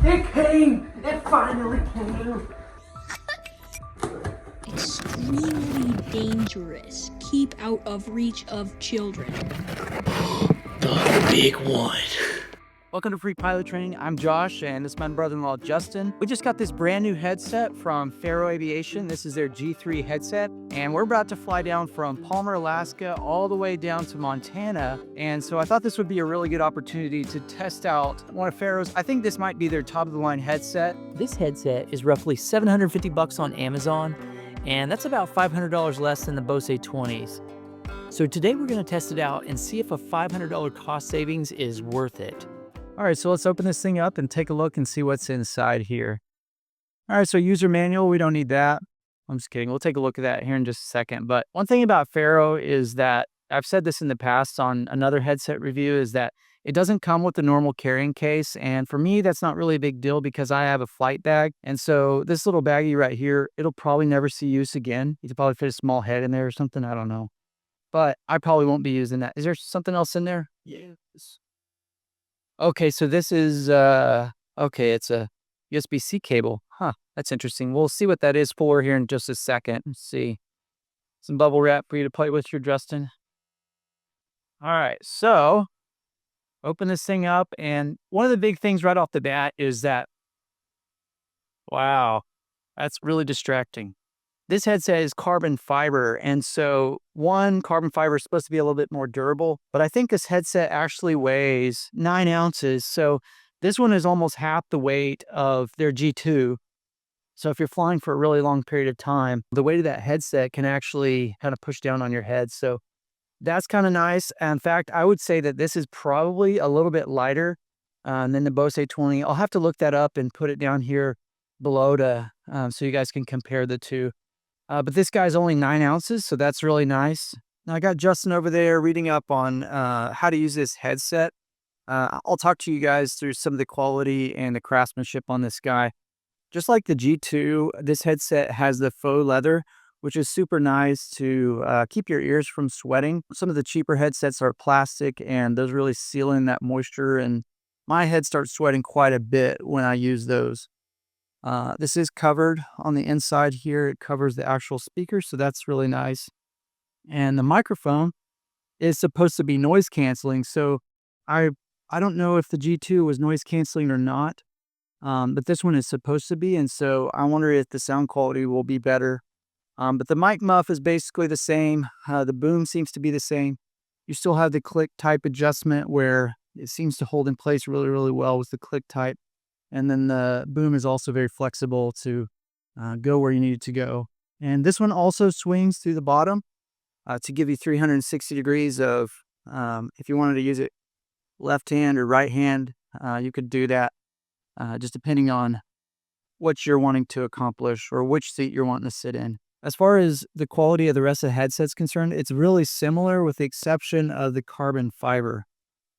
It came! It finally came! Extremely dangerous. Keep out of reach of children. The big one. Welcome to Free Pilot Training. I'm Josh, and this is my brother-in-law, Justin. We just got this brand new headset from Faro Aviation. This is their G3 headset, and we're about to fly down from Palmer, Alaska, all the way down to Montana. And so I thought this would be a really good opportunity to test out one of Faro's. I think this might be their top-of-the-line headset. This headset is roughly $750 on Amazon, and that's about $500 less than the Bose A-20s. So today we're going to test it out and see if a $500 cost savings is worth it. All right, so let's open this thing up and take a look and see what's inside here. All right, so user manual, we don't need that. I'm just kidding. We'll take a look at that here in just a second. But one thing about Faro is that, I've said this in the past on another headset review, is that it doesn't come with the normal carrying case. And for me, that's not really a big deal because I have a flight bag. And so this little baggie right here, it'll probably never see use again. You could probably fit a small head in there or something. I don't know. But I probably won't be using that. Is there something else in there? Yes. Okay, so this is, okay, it's a USB-C cable. Huh, that's interesting. We'll see what that is for here in just a second. Let's see. Some bubble wrap for you to play with here, Justin. All right, so open this thing up. And one of the big things right off the bat is that, wow, that's really distracting. This headset is carbon fiber, and so carbon fiber is supposed to be a little bit more durable, but I think this headset actually weighs 9 ounces, so this one is almost half the weight of their G2. So if you're flying for a really long period of time, the weight of that headset can actually kind of push down on your head, so that's kind of nice. In fact, I would say that this is probably a little bit lighter than the Bose A-20. I'll have to look that up and put it down here below to so you guys can compare the two. But this guy's only 9 ounces, so that's really nice. Now I got Justin over there reading up on how to use this headset. I'll talk to you guys through some of the quality and the craftsmanship on this guy. Just like the G2, this headset has the faux leather, which is super nice to keep your ears from sweating. Some of the cheaper headsets are plastic, and those really seal in that moisture, and my head starts sweating quite a bit when I use those. This is covered on the inside here. It covers the actual speaker, so that's really nice. And the microphone is supposed to be noise canceling. So I don't know if the G2 was noise canceling or not, but this one is supposed to be. And so I wonder if the sound quality will be better. But the mic muff is basically the same. The boom seems to be the same. You still have the click type adjustment where it seems to hold in place really, really well with the click type. And then the boom is also very flexible to go where you need it to go. And this one also swings through the bottom to give you 360 degrees of, if you wanted to use it left hand or right hand, you could do that just depending on what you're wanting to accomplish or which seat you're wanting to sit in. As far as the quality of the rest of the headset's concerned, it's really similar with the exception of the carbon fiber.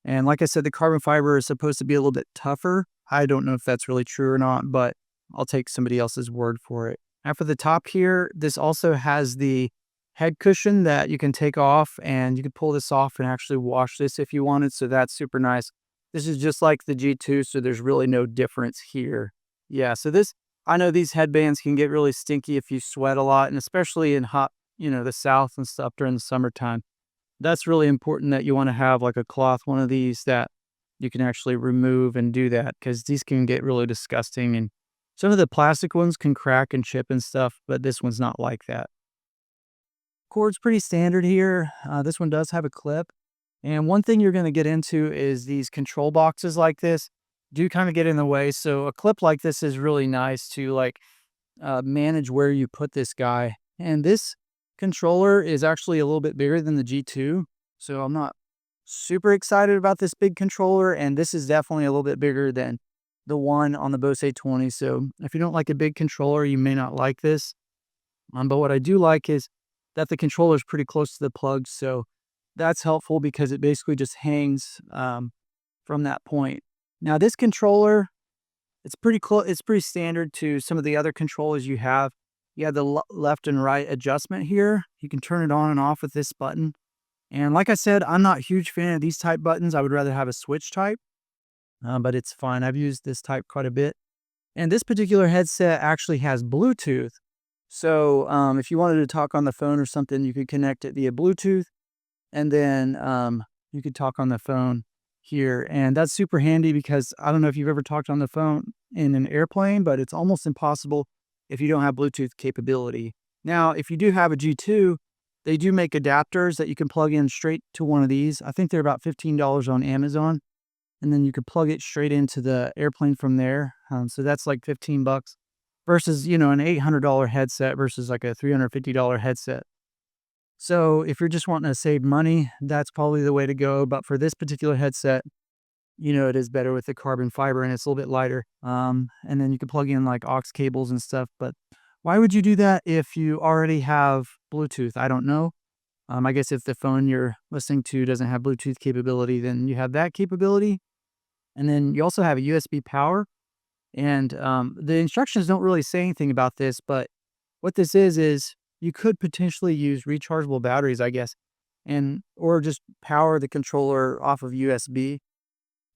And like I said, the carbon fiber is supposed to be a little bit tougher. I don't know if that's really true or not, but I'll take somebody else's word for it. Now for the top here, this also has the head cushion that you can take off, and you can pull this off and actually wash this if you wanted. So that's super nice. This is just like the G2, so there's really no difference here. Yeah, so I know these headbands can get really stinky if you sweat a lot, and especially in hot, the South and stuff during the summertime. That's really important that you want to have like a cloth one of these that you can actually remove and do that, because these can get really disgusting. And some of the plastic ones can crack and chip and stuff, but this one's not like that. Cord's pretty standard here. This one does have a clip. And one thing you're going to get into is these control boxes like this do kind of get in the way. So a clip like this is really nice to manage where you put this guy. And this controller is actually a little bit bigger than the G2. So I'm not super excited about this big controller, and this is definitely a little bit bigger than the one on the Bose A-20. So if you don't like a big controller, you may not like this. But what I do like is that the controller is pretty close to the plug, so that's helpful because it basically just hangs from that point. Now this controller, it's pretty close. It's pretty standard to some of the other controllers you have. You have the left and right adjustment here. You can turn it on and off with this button. And like I said, I'm not a huge fan of these type buttons. I would rather have a switch type. but it's fine. I've used this type quite a bit. And this particular headset actually has Bluetooth. So if you wanted to talk on the phone or something, you could connect it via Bluetooth, and then you could talk on the phone here. And that's super handy because I don't know if you've ever talked on the phone in an airplane, but it's almost impossible if you don't have Bluetooth capability. Now, if you do have a G2, they do make adapters that you can plug in straight to one of these. I think they're about $15 on Amazon. And then you could plug it straight into the airplane from there. So that's like $15 versus, an $800 headset versus like a $350 headset. So if you're just wanting to save money, that's probably the way to go. But for this particular headset, it is better with the carbon fiber and it's a little bit lighter. And then you can plug in like aux cables and stuff. But why would you do that if you already have Bluetooth? I don't know. I guess if the phone you're listening to doesn't have Bluetooth capability, then you have that capability. And then you also have a USB power. And the instructions don't really say anything about this, but what this is you could potentially use rechargeable batteries, I guess, or just power the controller off of USB.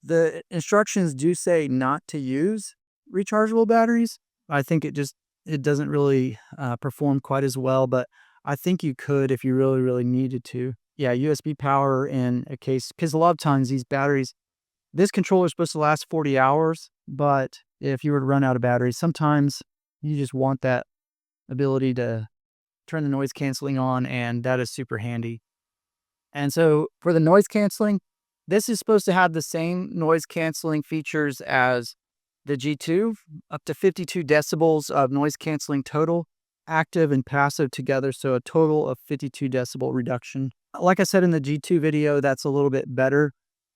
The instructions do say not to use rechargeable batteries. I think it doesn't really perform quite as well, but I think you could if you really, really needed to. Yeah, USB power in a case, because a lot of times these batteries, this controller is supposed to last 40 hours, but if you were to run out of batteries, sometimes you just want that ability to turn the noise canceling on, and that is super handy. And so for the noise canceling, this is supposed to have the same noise canceling features as the G2, up to 52 decibels of noise canceling total, active and passive together, so a total of 52 decibel reduction. Like I said in the G2 video, that's a little bit better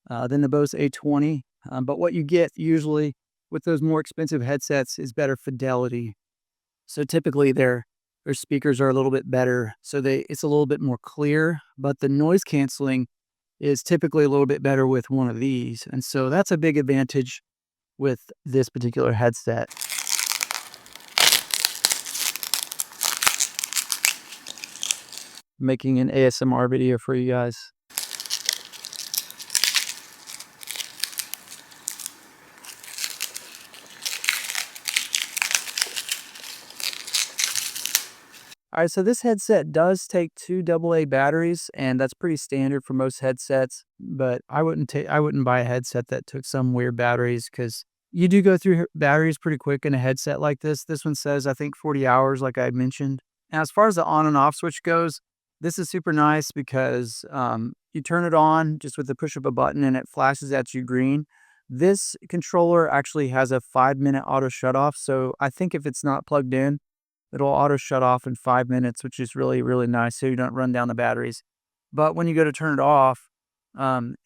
than the Bose A-20, but what you get usually with those more expensive headsets is better fidelity. So typically their speakers are a little bit better, so it's a little bit more clear, but the noise canceling is typically a little bit better with one of these. And so that's a big advantage with this particular headset. Making an ASMR video for you guys. All right, so this headset does take 2 AA batteries, and that's pretty standard for most headsets. But I wouldn't buy a headset that took some weird batteries, because you do go through batteries pretty quick in a headset like this. This one says, I think, 40 hours, like I mentioned. And as far as the on and off switch goes, this is super nice because you turn it on just with the push of a button, and it flashes at you green. This controller actually has a 5-minute auto shut off, so I think if it's not plugged in, it'll auto shut off in 5 minutes, which is really, really nice, so you don't run down the batteries. But when you go to turn it off,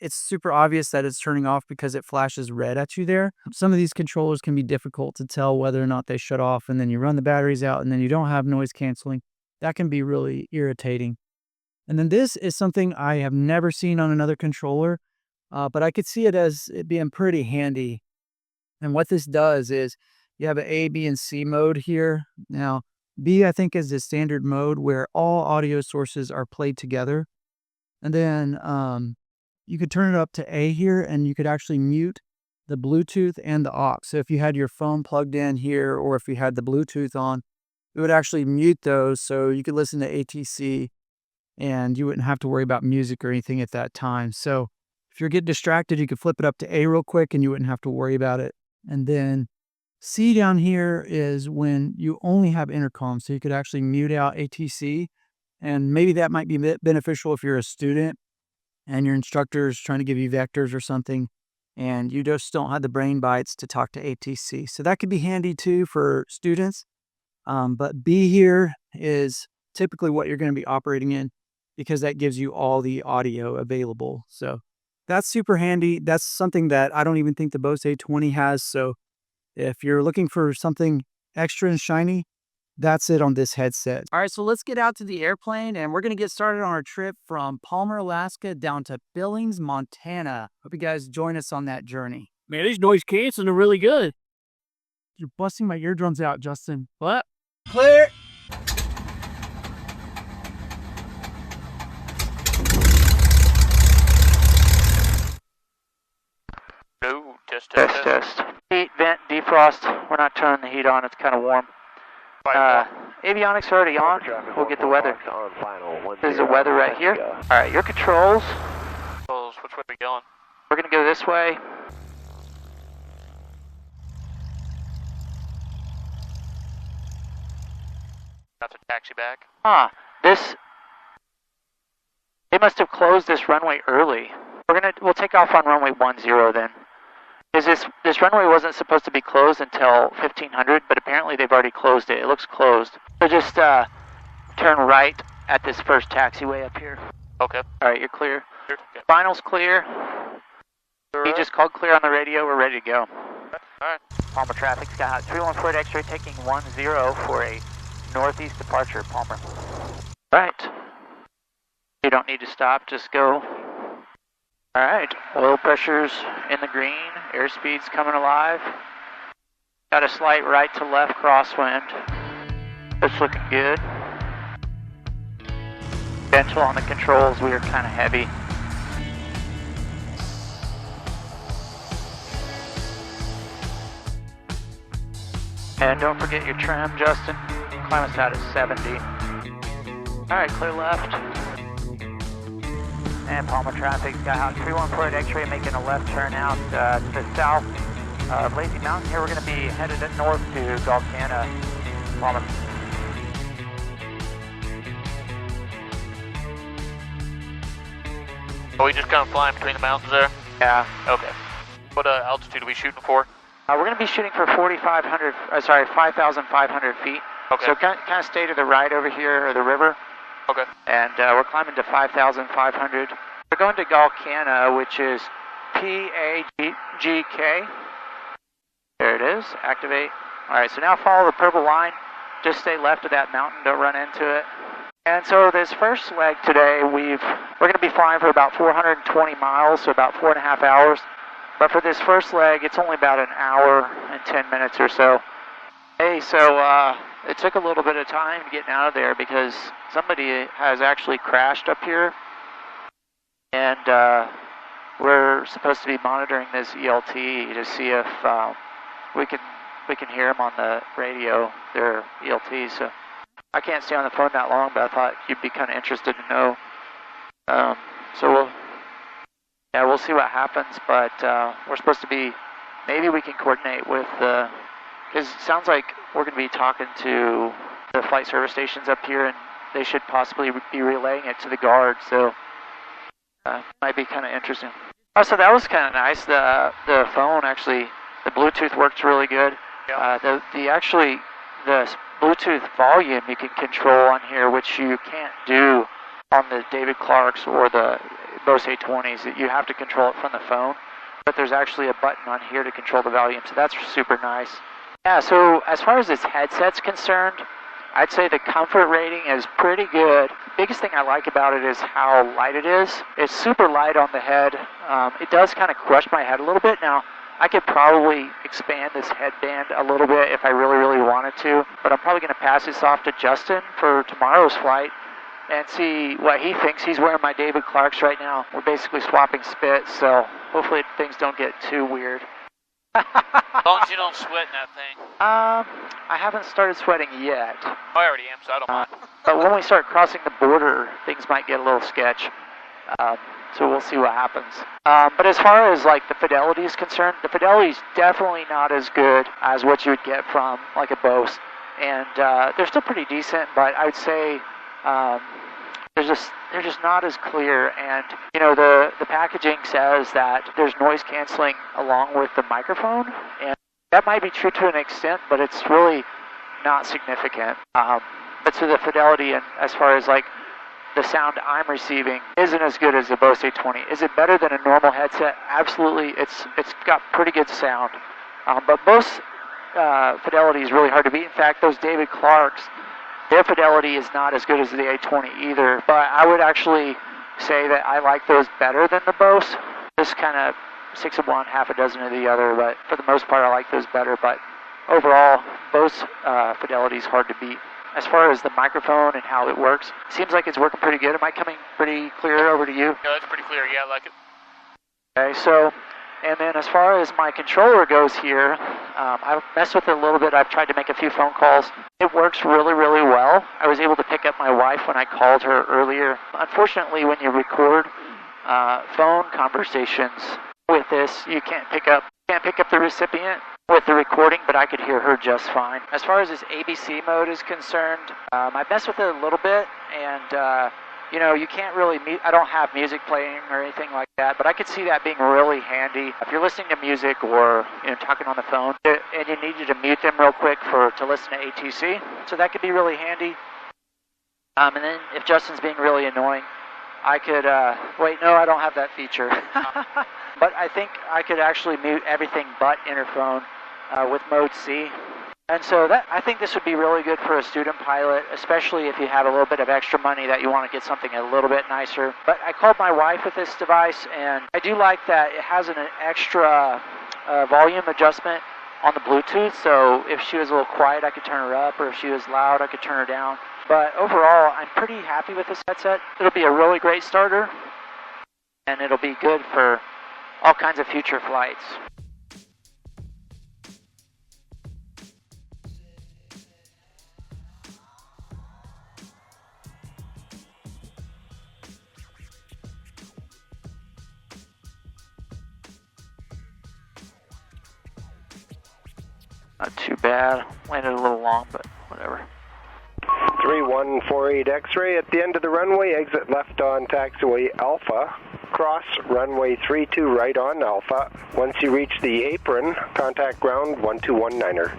it's super obvious that it's turning off because it flashes red at you there. Some of these controllers can be difficult to tell whether or not they shut off, and then you run the batteries out and then you don't have noise canceling. That can be really irritating. And then this is something I have never seen on another controller, but I could see it as it being pretty handy. And what this does is you have an A, B, and C mode here. Now, B, I think, is the standard mode where all audio sources are played together. And then you could turn it up to A here, and you could actually mute the Bluetooth and the aux. So if you had your phone plugged in here, or if you had the Bluetooth on, it would actually mute those, so you could listen to ATC, and you wouldn't have to worry about music or anything at that time. So if you're getting distracted, you could flip it up to A real quick, and you wouldn't have to worry about it. And then C down here is when you only have intercom, so you could actually mute out ATC, and maybe that might be beneficial if you're a student and your instructor is trying to give you vectors or something, and you just don't have the brain bites to talk to ATC. So that could be handy too for students. But B here is typically what you're going to be operating in, because that gives you all the audio available. So that's super handy. That's something that I don't even think the Bose A-20 has. So if you're looking for something extra and shiny, that's it on this headset. All right, so let's get out to the airplane, and we're going to get started on our trip from Palmer, Alaska down to Billings, Montana. Hope you guys join us on that journey. Man, these noise canceling are really good. You're busting my eardrums out, Justin. What? Clear. No, Test. Heat, vent, defrost. We're not turning the heat on. It's kind of warm. Avionics are already on. We'll get the weather. There's the weather right here. All right, your controls. Which way are we going? We're going to go this way. Got to taxi back. They must have closed this runway early. We'll take off on runway 10 then. Because this runway wasn't supposed to be closed until 1500, but apparently they've already closed it. It looks closed. So just turn right at this first taxiway up here. Okay. All right, you're clear. Okay. Final's clear. He just called clear on the radio. We're ready to go. All right. Palmer traffic, Skyhawk 314 X-ray taking 10 for a northeast departure, Palmer. Right. You don't need to stop, just go. All right, oil pressure's in the green, airspeed's coming alive. Got a slight right to left crosswind. That's looking good. Gentle on the controls, we are kind of heavy. And don't forget your trim, Justin. Climb us out at 70. All right, clear left. And Palmer traffic, Skyhawk 314 X-ray making a left turn out to the south of Lazy Mountain. Here we're going to be headed north to Galcana, Palmer. Are we just kind of flying between the mountains there? Yeah. Okay. What altitude are we shooting for? We're going to be shooting for 5,500 feet. Okay. So kind of stay to the right over here, or the river. Okay. And we're climbing to 5,500. We're going to Galcana, which is P-A-G-K. There it is. Activate. All right, so now follow the purple line. Just stay left of that mountain. Don't run into it. And so this first leg today, we're going to be flying for about 420 miles, so about 4.5 hours. But for this first leg, it's only about an hour and 10 minutes or so. Hey, so it took a little bit of time getting out of there because somebody has actually crashed up here. And we're supposed to be monitoring this ELT to see if we can hear them on the radio, their ELT. So I can't stay on the phone that long, but I thought you'd be kind of interested to know. So we'll see what happens, but we're supposed to be, maybe we can coordinate with because it sounds like we're going to be talking to the flight service stations up here, and they should possibly be relaying it to the guard, so might be kind of interesting. Oh, so that was kind of nice. The phone actually, the Bluetooth works really good. Yeah. The Bluetooth volume you can control on here, which you can't do on the David Clacks or the Bose A-20s. You have to control it from the phone, but there's actually a button on here to control the volume, so that's super nice. Yeah, so as far as this headset's concerned, I'd say the comfort rating is pretty good. Biggest thing I like about it is how light it is. It's super light on the head. It does kind of crush my head a little bit. Now, I could probably expand this headband a little bit if I really, really wanted to, but I'm probably going to pass this off to Justin for tomorrow's flight and see what he thinks. He's wearing my David Clacks right now. We're basically swapping spits, so hopefully things don't get too weird. As long as you don't sweat in that thing. I haven't started sweating yet. I already am, so I don't mind. But when we start crossing the border, things might get a little sketch. So we'll see what happens. But as far as like the fidelity is concerned, the fidelity is definitely not as good as what you would get from like a Bose. And they're still pretty decent, but I would say they're just not as clear. And you know, the packaging says that there's noise canceling along with the microphone, and that might be true to an extent, but it's really not significant. But so the fidelity, and as far as like the sound I'm receiving, isn't as good as the Bose A-20. Is it better than a normal headset? Absolutely. It's got pretty good sound. But Bose fidelity is really hard to beat. In fact, those David Clacks, their fidelity is not as good as the A-20 either. But I would actually say that I like those better than the Bose. Just kind of 6 of one, half a dozen of the other. But for the most part, I like those better. But overall, Bose fidelity is hard to beat. As far as the microphone and how it works, seems like it's working pretty good. Am I coming pretty clear over to you? Yeah, that's pretty clear. Yeah, I like it. Okay, so And then as far as my controller goes here, I've messed with it a little bit. I've tried to make a few phone calls. It works really, really well. I was able to pick up my wife when I called her earlier. Unfortunately, when you record phone conversations with this, you can't pick up the recipient with the recording, but I could hear her just fine. As far as this ABC mode is concerned, I messed with it a little bit, and you know, you can't really mute. I don't have music playing or anything like that, but I could see that being really handy if you're listening to music or, you know, talking on the phone and you need you to mute them real quick to listen to ATC. So that could be really handy. And then if Justin's being really annoying, I could, wait, no, I don't have that feature. But I think I could actually mute everything but interphone with mode C. And so I think this would be really good for a student pilot, especially if you have a little bit of extra money that you want to get something a little bit nicer. But I called my wife with this device, and I do like that it has an extra volume adjustment on the Bluetooth. So if she was a little quiet, I could turn her up, or if she was loud, I could turn her down. But overall, I'm pretty happy with this headset. It'll be a really great starter, and it'll be good for all kinds of future flights. Not too bad. Landed a little long, but whatever. 3148 X-ray at the end of the runway, exit left on taxiway Alpha, cross runway 32 right on Alpha. Once you reach the apron, contact ground 1219er.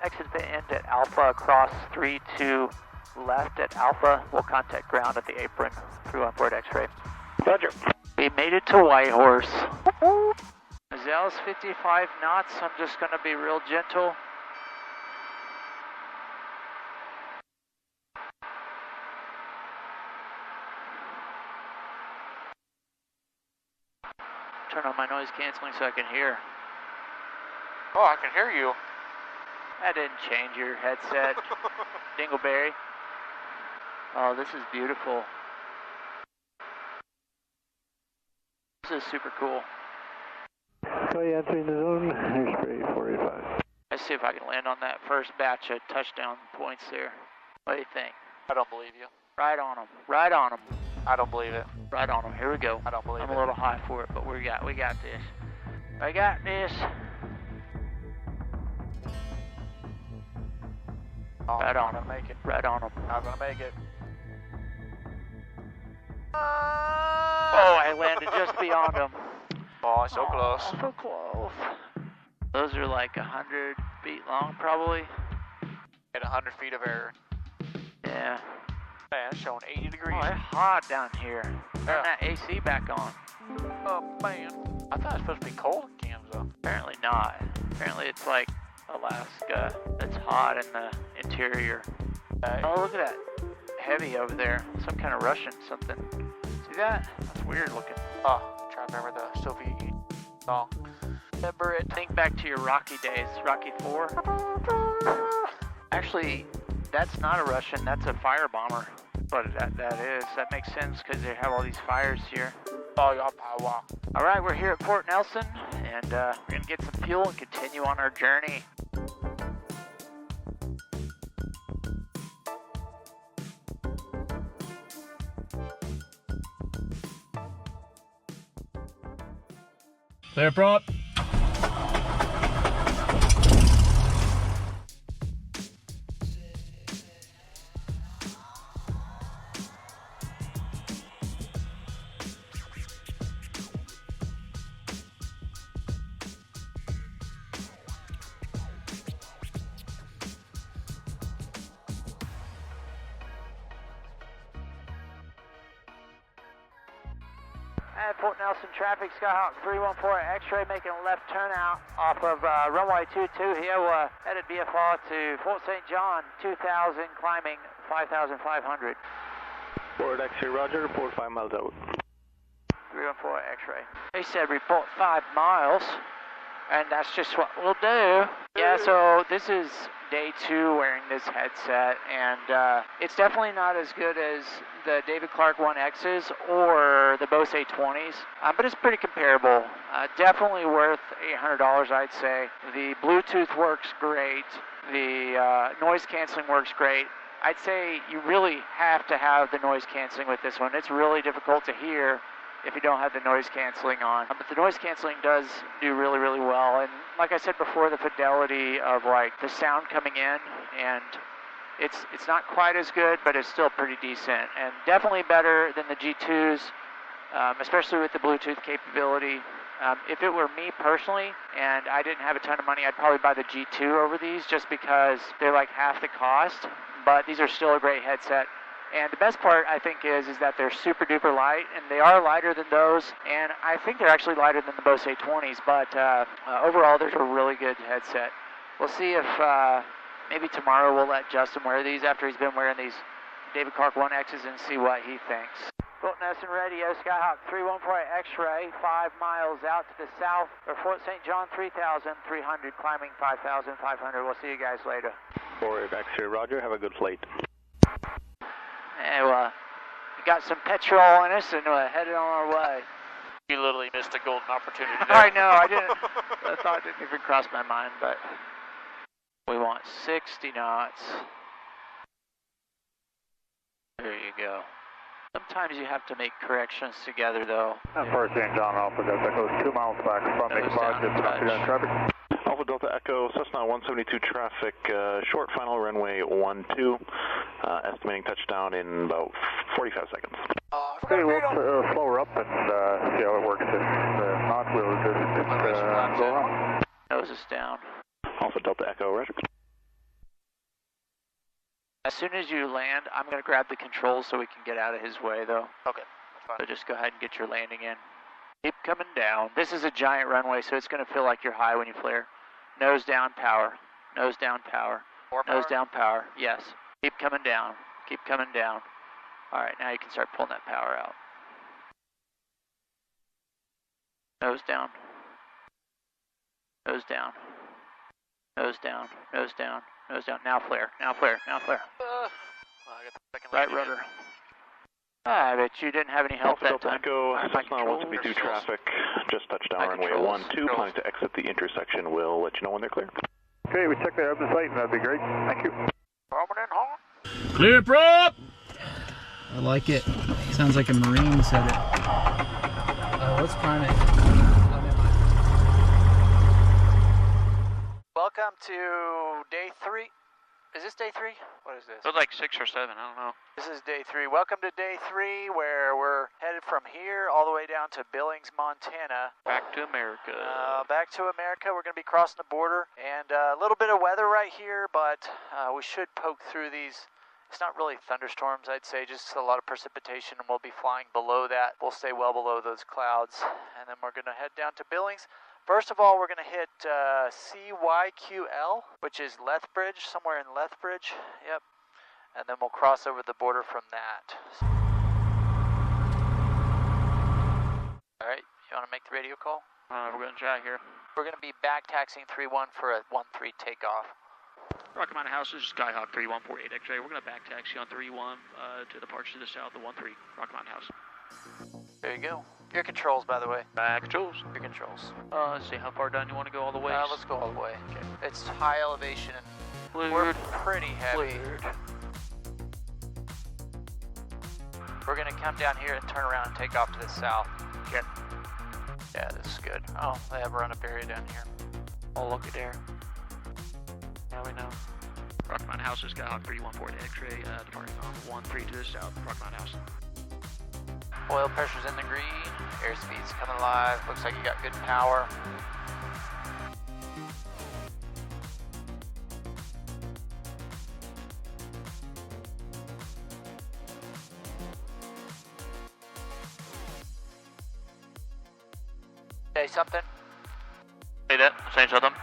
Exit the end at Alpha, cross 32 left at Alpha. We'll contact ground at the apron, 314 X-ray. Roger. We made it to Whitehorse. Zell's 55 knots. I'm just going to be real gentle. Turn on my noise canceling so I can hear. Oh, I can hear you. That didn't change your headset, Dingleberry. Oh, this is beautiful. This is super cool. Entering the zone, X-ray 485. Let's see if I can land on that first batch of touchdown points there. What do you think? I don't believe you. Right on them. Right on them. I don't believe it. Right on them. Here we go. I don't believe it. I'm a little high for it, but we got this. I got this. Oh, Right on them. them. Make it. Right on them. Not gonna make it. Oh, I landed just beyond them. Oh, so close. So close. Those are like 100 feet long, probably. At 100 feet of air. Yeah. Man, it's showing 80 degrees. Oh, it's hot down here. Turn that AC back on. Oh, man. I thought it was supposed to be cold in Kansas. Apparently not. Apparently it's like Alaska. It's hot in the interior. Oh, look at that. Heavy over there. Some kind of Russian something. See that? That's weird looking. Oh, I'm trying to remember the Soviet Union song. Remember it? Think back to your Rocky days. Rocky 4. Actually, that's not a Russian. That's a fire bomber. But that is. That makes sense because they have all these fires here. Oh, yeah, power. All right, we're here at Port Nelson, and we're going to get some fuel and continue on our journey. Clear prop. At Port Nelson traffic, Skyhawk 314 X-ray making a left turn out off of runway 22 here. We're headed VFR to Fort St. John, 2000, climbing 5,500. Port X-ray, roger, report 5 miles out. 314 X-ray. They said report 5 miles, and that's just what we'll do. Yes, So this is day 2 wearing this headset, and it's definitely not as good as the David Clack One-Xs or the Bose A-20s, but it's pretty comparable. Definitely worth $800, I'd say. The Bluetooth works great. The noise canceling works great. I'd say you really have to have the noise canceling with this one. It's really difficult to hear if you don't have the noise canceling on. But the noise canceling does do really, really well. And like I said before, the fidelity of like the sound coming in, and it's not quite as good, but it's still pretty decent. And definitely better than the G2s, especially with the Bluetooth capability. If it were me personally, and I didn't have a ton of money, I'd probably buy the G2 over these just because they're like half the cost. But these are still a great headset. And the best part, I think, is that they're super duper light, and they are lighter than those, and I think they're actually lighter than the Bose A-20s, but overall, they're a really good headset. We'll see if maybe tomorrow we'll let Justin wear these after he's been wearing these David Clack One-Xs and see what he thinks. Fort Nelson Radio, Skyhawk 314 X-ray, 5 miles out to the south, or Fort St. John 3,300, climbing 5,500. We'll see you guys later. 48 X-ray, roger, have a good flight. And we got some petrol in us, and we're headed on our way. You literally missed a golden opportunity there. I know, I didn't. The thought didn't even cross my mind, but we want 60 knots. There you go. Sometimes you have to make corrections together, though. Fort St. John, Alpha Delta Echo, 2 miles back from McFarland, traffic. Alpha Delta Echo, Cessna 172 traffic, short final runway 12, estimating touchdown in about 45 seconds. Okay, we'll slow her up and see how it works. If not, we'll just go on. Nose is down. Alpha Delta Echo, roger. As soon as you land, I'm going to grab the controls so we can get out of his way, though. Okay, that's fine. So just go ahead and get your landing in. Keep coming down. This is a giant runway, so it's going to feel like you're high when you flare. Nose down, power. Nose down, power. More power? Nose down, power. Yes. Keep coming down. Keep coming down. All right, now you can start pulling that power out. Nose down. Nose down. Nose down. Nose down. Nose down. Now flare. Now flare. Now flare. Well, I got the second Right landing rudder. I bet you didn't have any help Alpha that Delta time. Echo, Cessna 172 traffic, just touched down runway 12, planning to exit the intersection. We'll let you know when they're clear. Okay, we check that up the site, and that'd be great. Thank you. Prominent home. Clear prop! I like it. Sounds like a Marine said it. Let's prime it. Welcome to day 3. Is this day 3? What is this? It was like 6 or 7, I don't know. This is day 3. Welcome to day 3, where we're headed from here all the way down to Billings, Montana. Back to America. Back to America. We're going to be crossing the border, and a little bit of weather right here, but we should poke through these. It's not really thunderstorms, I'd say, just a lot of precipitation, and we'll be flying below that. We'll stay well below those clouds, and then we're going to head down to Billings. First of all, we're going to hit CYQL, which is Lethbridge, somewhere in Lethbridge. Yep. And then we'll cross over the border from that. All right, you want to make the radio call? We're going to try here. We're going to be back taxiing 31 for a 13 takeoff. Rocky Mountain House, this is Skyhawk 3148 X-ray. We're going to back taxi on 31 to the parts to the south, the 13, Rocky Mountain House. There you go. Your controls, by the way. Controls. Your controls. Let's see, how far down you want to go all the way? Let's go all the way. Okay. It's high elevation, and Cleared. we're pretty heavy. Cleared. We're going to come down here and turn around and take off to the south. Okay. Yeah, this is good. Oh, they have a run-up area down here. Oh, look at there. Now we know. Rocky Mountain House is Skyhawk 3148 X-ray, departing on 13 to the south, Rocky Mountain House. Oil pressure's in the green, airspeed's coming alive, looks like you got good power. Say something? Say that? Say something?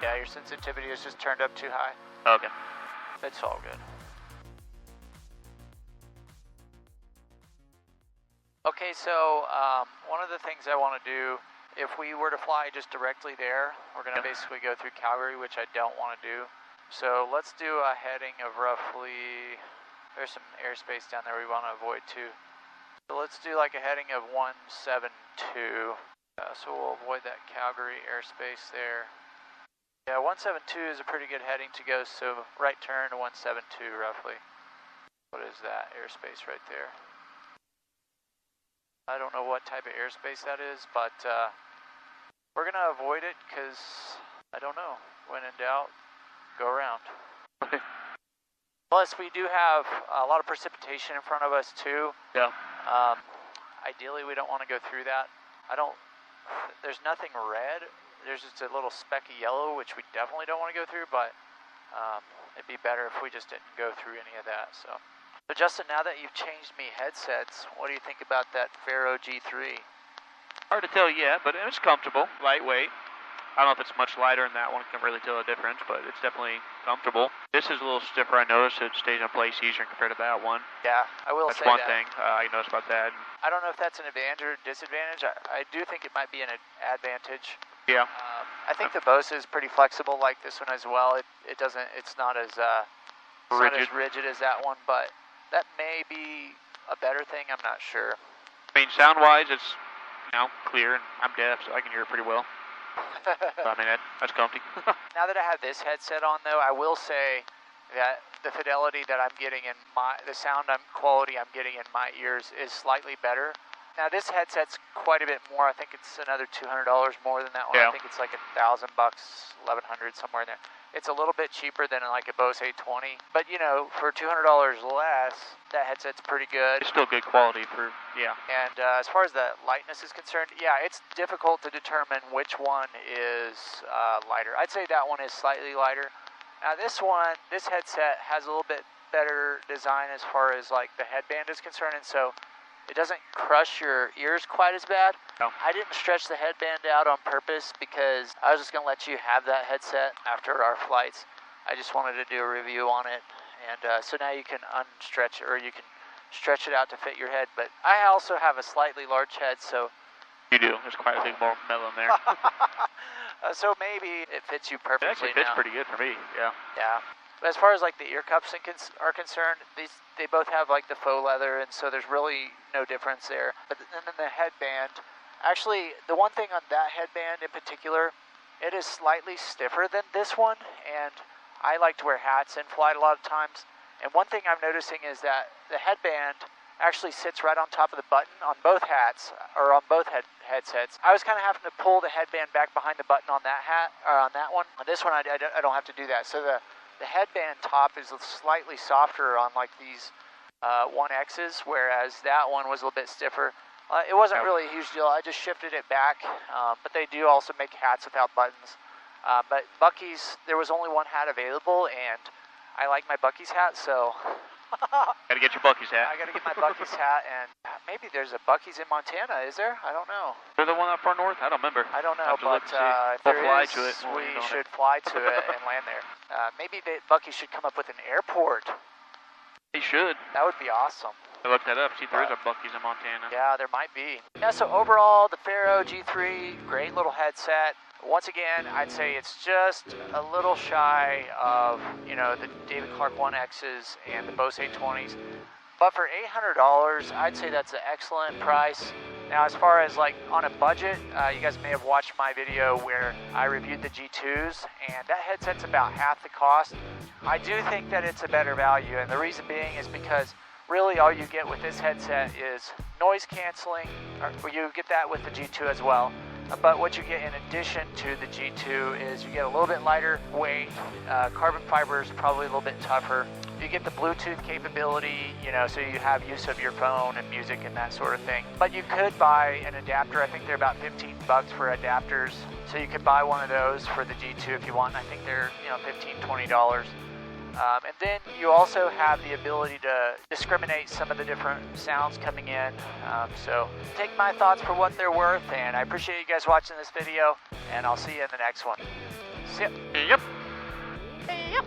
Yeah, your sensitivity is just turned up too high. Okay. It's all good. Okay, so one of the things I want to do If we were to fly just directly there, we're going to basically go through Calgary, which I don't want to do. So let's do a heading of roughly, there's some airspace down there we want to avoid too. So let's do like a heading of 172. So we'll avoid that Calgary airspace there. Yeah, 172 is a pretty good heading to go, so right turn to 172 roughly. What is that airspace right there? I don't know what type of airspace that is, but we're going to avoid it because, I don't know, when in doubt, go around. Plus, we do have a lot of precipitation in front of us too. Yeah. Ideally, we don't want to go through that. There's nothing red. There's just a little speck of yellow, which we definitely don't want to go through, but it'd be better if we just didn't go through any of that, so Justin, now that you've changed me headsets, what do you think about that Faro G3? Hard to tell yet, but it's comfortable, lightweight. I don't know if it's much lighter than that one, can't really tell the difference, but it's definitely comfortable. This is a little stiffer, I noticed. It stays in place easier compared to that one. Yeah, I will say That's one that. thing I noticed about that. I don't know if that's an advantage or disadvantage. I do think it might be an advantage. Yeah. I think the Bose is pretty flexible like this one as well. It's not as rigid as that one, but that may be a better thing, I'm not sure. I mean, sound-wise, it's clear, and I'm deaf, so I can hear it pretty well. I mean, that's comfy. Now that I have this headset on, though, I will say that the fidelity that I'm getting in the sound quality I'm getting in my ears is slightly better. Now this headset's quite a bit more. I think it's another $200 more than that one. Yeah. I think it's like $1,000, $1,100, somewhere in there. It's a little bit cheaper than like a Bose A-20, but for $200 less, that headset's pretty good. It's still good quality for, yeah. And as far as the lightness is concerned, yeah, it's difficult to determine which one is lighter. I'd say that one is slightly lighter. Now this headset has a little bit better design as far as like the headband is concerned, and so it doesn't crush your ears quite as bad. No. I didn't stretch the headband out on purpose because I was just going to let you have that headset after our flights. I just wanted to do a review on it, and so now you can unstretch it, or you can stretch it out to fit your head. But I also have a slightly large head, so... You do. There's quite a big metal in there. So maybe it fits you perfectly. It actually fits pretty good for me, yeah. Yeah. But as far as like the ear cups are concerned, they both have like the faux leather, and so there's really no difference there. But then the headband, actually, the one thing on that headband in particular, it is slightly stiffer than this one, and I like to wear hats in flight a lot of times. And one thing I'm noticing is that the headband actually sits right on top of the button on both hats, or on both headsets. I was kind of having to pull the headband back behind the button on that hat, or on that one. On this one, I don't have to do that. So the headband top is slightly softer on like these One-Xs, whereas that one was a little bit stiffer. It wasn't really a huge deal. I just shifted it back, but they do also make hats without buttons. But Buc-ee's, there was only one hat available, and I like my Buc-ee's hat, so... Gotta get your Buc-ee's hat. I gotta get my Buc-ee's hat, and maybe there's a Buc-ee's in Montana, is there? I don't know. They're the one up far north? I don't remember. I don't know, but if we'll there fly is, to it. we should fly to it and land there. Maybe Buc-ee's should come up with an airport. They should. That would be awesome. I looked that up, see if there is a Buc-ee's in Montana. Yeah, there might be. Yeah, so overall, the Faro G3, great little headset. Once again, I'd say it's just a little shy of, the David Clack One-Xs and the Bose A-20s. But for $800, I'd say that's an excellent price. Now, as far as like on a budget, you guys may have watched my video where I reviewed the G2s, and that headset's about half the cost. I do think that it's a better value, and the reason being is because really all you get with this headset is noise canceling, or you get that with the G2 as well. But what you get in addition to the G2 is you get a little bit lighter weight, carbon fiber is probably a little bit tougher. You get the Bluetooth capability, so you have use of your phone and music and that sort of thing. But you could buy an adapter. I think they're about $15 for adapters. So you could buy one of those for the G2 if you want. I think they're $15, $20. And then you also have the ability to discriminate some of the different sounds coming in. So take my thoughts for what they're worth, and I appreciate you guys watching this video, and I'll see you in the next one. See ya. Yep. Yep.